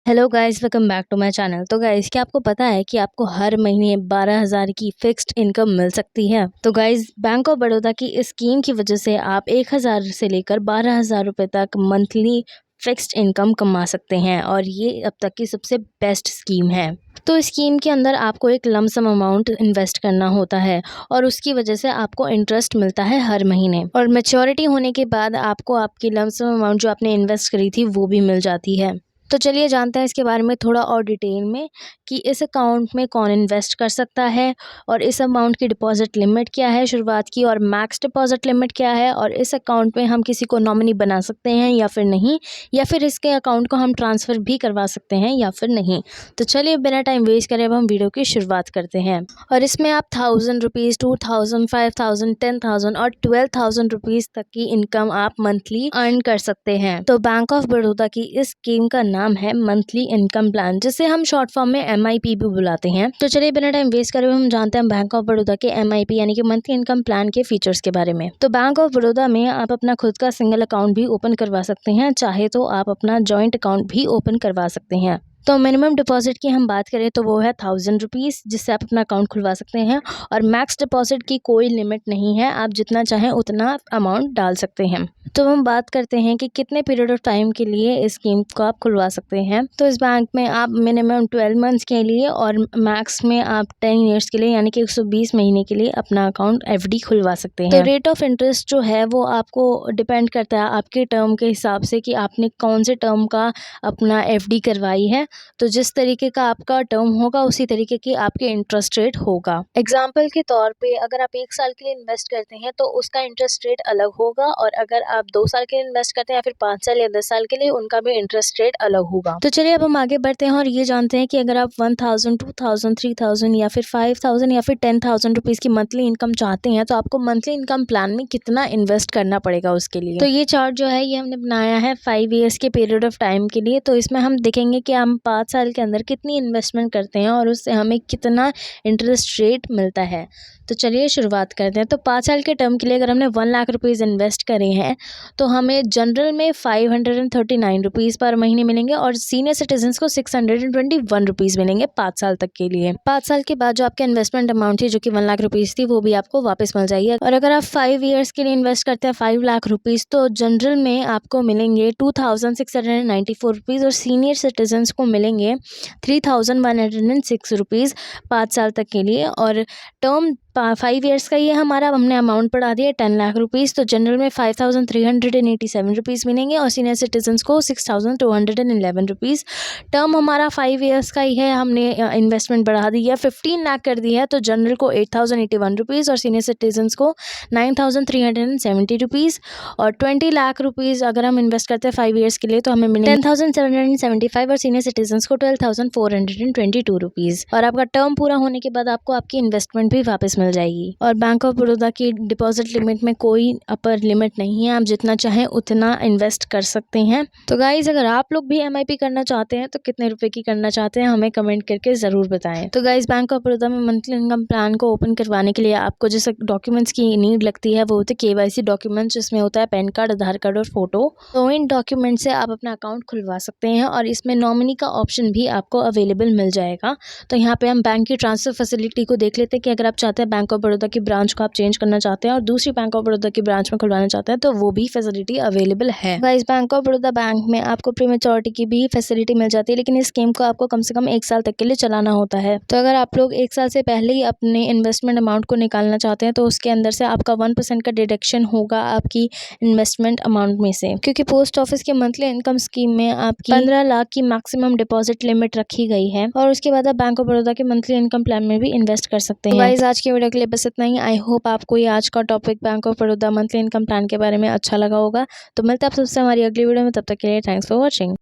Hello guys, welcome back to my channel. तो guys, क्या आपको पता है कि आपको हर महीने 12,000 की फिक्स्ड इनकम मिल सकती है। तो गाइस, बैंक ऑफ बड़ौदा की इस स्कीम की वजह से आप 1,000 से लेकर 12,000 रुपये तक मंथली फिक्स्ड इनकम कमा सकते हैं और ये अब तक की सबसे बेस्ट स्कीम है। तो इस स्कीम के अंदर आपको एक लमसम अमाउंट इन्वेस्ट करना होता है और उसकी वजह से आपको इंटरेस्ट मिलता है हर महीने, और मैच्योरिटी होने के बाद आपको आपकी लमसम अमाउंट जो आपने इन्वेस्ट करी थी वो भी मिल जाती है। तो चलिए जानते हैं इसके बारे में थोड़ा और डिटेल में कि इस अकाउंट में कौन इन्वेस्ट कर सकता है और इस अमाउंट की डिपॉजिट लिमिट क्या है शुरुआत की, और मैक्स डिपॉजिट लिमिट क्या है, और इस अकाउंट में हम किसी को नॉमिनी बना सकते हैं या फिर नहीं, या फिर इसके अकाउंट को हम ट्रांसफ़र भी करवा सकते हैं या फिर नहीं। तो चलिए बिना टाइम वेस्ट करे अब हम वीडियो की शुरुआत करते हैं। और इसमें आप 1,000 रुपीज़, 2,000, 5,000, 10,000 और 12,000 रुपीज़ तक की इनकम आप मंथली अर्न कर सकते हैं। तो बैंक ऑफ बड़ौदा की इस स्कीम का नाम है मंथली इनकम प्लान, जिसे हम शॉर्ट फॉर्म में MIP भी बुलाते हैं। तो चलिए बिना टाइम वेस्ट करे हम जानते हैं बैंक ऑफ बड़ौदा के MIP यानी कि मंथली इनकम प्लान के फीचर्स के बारे में। तो बैंक ऑफ बड़ौदा में आप अपना खुद का सिंगल अकाउंट भी ओपन करवा सकते हैं, चाहे तो आप अपना जॉइंट अकाउंट भी ओपन करवा सकते हैं। तो मिनिमम डिपॉजिट की हम बात करें तो वो है 1,000 रुपीज़, जिससे आप अपना अकाउंट खुलवा सकते हैं, और मैक्स डिपॉजिट की कोई लिमिट नहीं है, आप जितना चाहें उतना अमाउंट डाल सकते हैं। तो हम बात करते हैं कि कितने पीरियड ऑफ टाइम के लिए इस स्कीम को आप खुलवा सकते हैं। तो इस बैंक में आप मिनिमम 12 मंथ्स के लिए और मैक्स में आप 10 ईयर्स के लिए यानी कि 120 महीने के लिए अपना अकाउंट FD खुलवा सकते हैं। तो रेट ऑफ इंटरेस्ट जो है वो आपको डिपेंड करता है आपके टर्म के हिसाब से कि आपने कौन से टर्म का अपना FD करवाई है। तो जिस तरीके का आपका टर्म होगा उसी तरीके की आपके इंटरेस्ट रेट होगा। एग्जाम्पल के तौर पे अगर आप 1 साल के लिए इन्वेस्ट करते हैं तो उसका इंटरेस्ट रेट अलग होगा, और अगर आप 2 साल के लिए इन्वेस्ट करते हैं या फिर 5 साल या 10 साल के लिए, उनका भी इंटरेस्ट रेट अलग होगा। तो चलिए अब हम आगे बढ़ते हैं और ये जानते हैं कि अगर आप 1,000, 2,000, 3,000 या फिर 5,000 या फिर 10,000 रुपीज़ की मंथली इनकम चाहते हैं तो आपको मंथली इनकम प्लान में कितना इन्वेस्ट करना पड़ेगा उसके लिए। तो ये चार्ट जो है ये हमने बनाया है 5 ईयर्स के पीरियड ऑफ टाइम के लिए। तो इसमें हम देखेंगे कि हम 5 साल के अंदर कितनी इन्वेस्टमेंट करते हैं और उससे हमें कितना इंटरेस्ट रेट मिलता है। तो चलिए शुरुआत करते हैं। तो 5 साल के टर्म के लिए अगर हमने 1 लाख रुपीज़ इन्वेस्ट करे हैं तो हमें जनरल में 539 रुपीज़ पर महीने मिलेंगे, और सीनियर सिटीजन्स को 621 रुपीज़ मिलेंगे 5 साल तक के लिए। 5 साल के बाद जो आपके इन्वेस्टमेंट अमाउंट थी जो कि 1 लाख रुपीज़ थी वो भी आपको वापस मिल जाएगी। और अगर आप 5 ईयर्स के लिए इन्वेस्ट करते हैं 5 लाख रुपीज़ तो जनरल में आपको मिलेंगे 2,694 रुपीज़, और सीनियर सिटीजन्स को मिलेंगे 3,106 रुपीज़ 5 साल तक के लिए। और टर्म 5 ईयर्स का ये हमारा हमने अमाउंट बढ़ा दिया 10 लाख रुपीज़, तो जनरल में 5,387 रुपीज़ मिलेंगे और सीनियर सिटीजन्स को 6,211 रुपीज़। टर्म हमारा 5 ईयर्स का ही है, हमने इन्वेस्टमेंट बढ़ा दी है 15 लाख कर दिया है, तो जनरल को 8,081 रुपीज़ और सीनियर सिटीजन्स को 9,370 रुपीज़। और 20 लाख रुपीज़ अगर हम इन्वेस्ट करते हैं 5 ईयर्स के लिए तो हमें मिलेंगे 10,775 और सीनियर सिटीजन्स को 12,422 रुपीज़। और आपका टर्म पूरा होने के बाद आपको आपकी इन्वेस्टमेंट भी वापस मिल जाएगी। और बैंक ऑफ बड़ौदा की डिपॉजिट लिमिट में कोई अपर लिमिट नहीं है, आप जितना चाहें उतना इन्वेस्ट कर सकते हैं। तो गाइज, अगर आप लोग भी MIP करना चाहते हैं तो कितने रुपए की करना चाहते हैं हमें कमेंट करके ज़रूर बताएं। तो गाइज, बैंक ऑफ बड़ौदा में मंथली इनकम प्लान को ओपन करवाने के लिए आपको जैसे डॉक्यूमेंट्स की नीड लगती है वो होते हैं KYC डॉक्यूमेंट्स, जिसमें होता है पैन कार्ड, आधार कार्ड और फोटो। तो इन डॉक्यूमेंट से आप अपना अकाउंट खुलवा सकते हैं, और इसमें नॉमिनी का ऑप्शन भी आपको अवेलेबल मिल जाएगा। तो यहाँ पे हम बैंक की ट्रांसफ़र फैसिलिटी को देख लेते हैं कि अगर आप चाहते हैं बैंक ऑफ बड़ौदा की ब्रांच को आप चेंज करना चाहते हैं और दूसरी बैंक ऑफ बड़ौदा की ब्रांच में खुलवाना चाहते हैं तो वो भी फैसिलिटी अवेलेबल है। Guys, bank of Baroda bank में आपको प्रीमेच्योरिटी की भी फैसिलिटी मिल जाती है, लेकिन इस स्कीम को आपको कम से कम 1 साल तक के लिए चलाना होता है। तो अगर आप लोग 1 साल से पहले ही अपने इन्वेस्टमेंट अमाउंट को निकालना चाहते हैं तो उसके अंदर से आपका 1% का डिडक्शन होगा आपकी इन्वेस्टमेंट अमाउंट में से, क्योंकि पोस्ट ऑफिस के मंथली इनकम स्कीम में आपकी 15 लाख की मैक्सिमम डिपॉजिट लिमिट रखी गई है, और उसके बाद आप बैंक ऑफ बड़ौदा के मंथली इनकम प्लान में भी इन्वेस्ट कर सकते हैं। गाइस, आज की वीडियो के लिए बस इतना ही। आई होप आपको ये आज का topic bank of Baroda monthly income plan के बारे में अच्छा लगा होगा। तो मिलते हैं आप सबसे हमारी अगली वीडियो में, तब तक के लिए थैंक्स फॉर वॉचिंग।